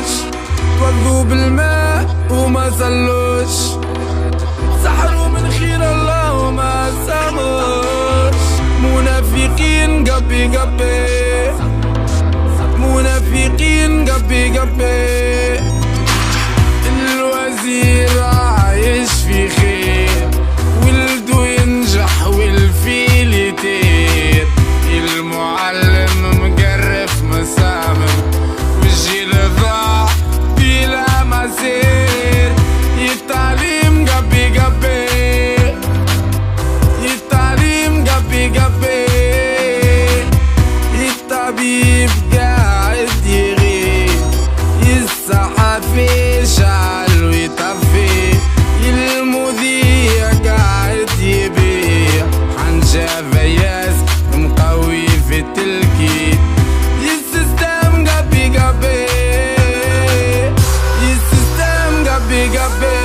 صلوش، توضوا بالماء وما صلوش، سحروا من خير الله وما ساموش. منافقين قبي قبي، منافقين قبي قبي. الوزير عايش في خير، ولده ينجح والفيل يطير. المعلم مقرف مسامم، والجيل ضاع بلا مسير. التعليم قبي قبي، التعليم قبي قبي. الطبيب قاعد يغيب، الصحفي شعل ويطفي، المذيع قاعد يبيع حنجة فياس مقوي في التلكيد. السيستم قبي قبي، السيستم قبي قبي.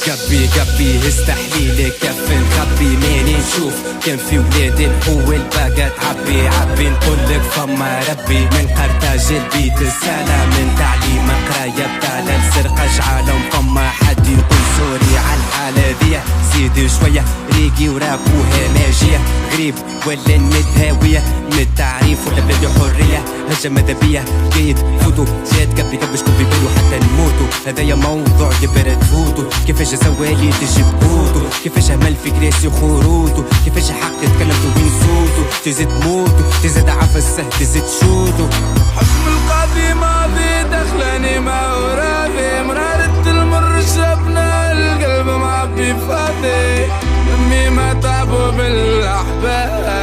قبي قبي استحليلي كف نخبي ماني نشوف. كان في ولادي الحول باقا تعبي عبي نقولك فما ربي. من قرطاج البيت السلام، من تعليم قراية بتاع السرقة شعالهم. فما حد يقول سوري على الحالة ذي، زيد شوية ريقي ورابوها ماجية. غريب ولا الند هاوية، من التعريف ولا بلادي حرية. هجة مذهبية قايد فوتو، زاد قبي قبي شكون في بالو حتى نموتو. هذايا موضوع يبرد فوتو، كيفاش زوالي تجيب قوتو، كيفاش عمل في كراسي خروطو، كيفاش حق تكلمتو وين صوتو. تزيد موتو تزيد عفسه تزيد شوتو. حكم القاضي ماضي دخلاني ما ورافي، مرارة المر شربنا القلب معبي فاضي. امي ما تعبوا بالاحباس،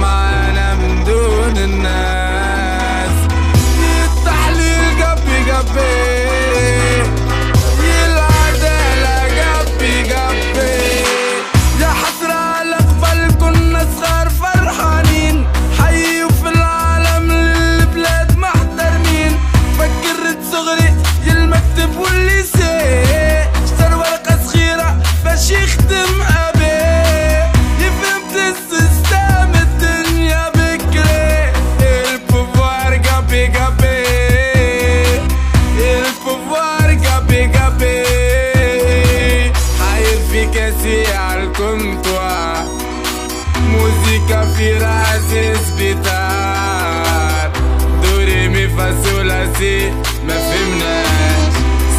معانا من دون الناس. التحليل قبي قبي، موسيقى في راسي سبيطار. دوري مي فاصولا سي ما فهمناش،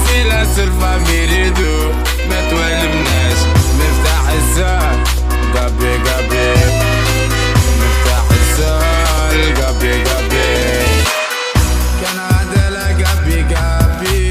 سي لا سلفا ميريدو ما توالمناش. مفتاح الزار قبي قبي، مفتاح الزار قبي قبي. كان عدالة قبي قبي،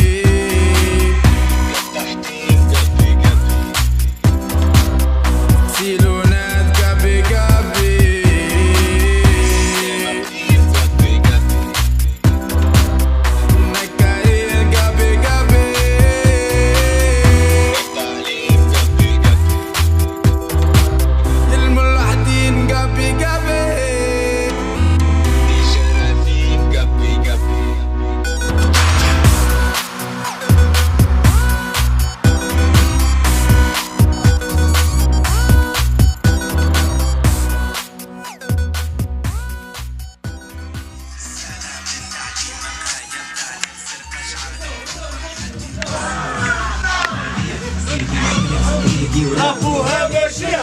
ربوها ماشية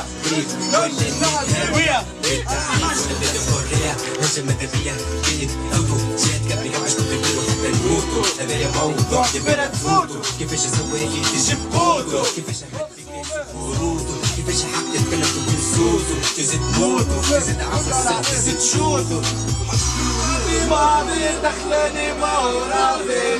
ويا هجة مذهبية قايد فوتو، زاد قبي قبي شكون في بالو حتى نموتو. هذايا موضوع يبرد فوتو، كيفاش زوالي تجيب قوتو، كيفاش عمل في كراسي خروطو، كيفاش حق تكلمتو وين صوتو. تزيد موتو تزيد عفسه تزيد شوتو. ماضي دخلاني ما هو راضي،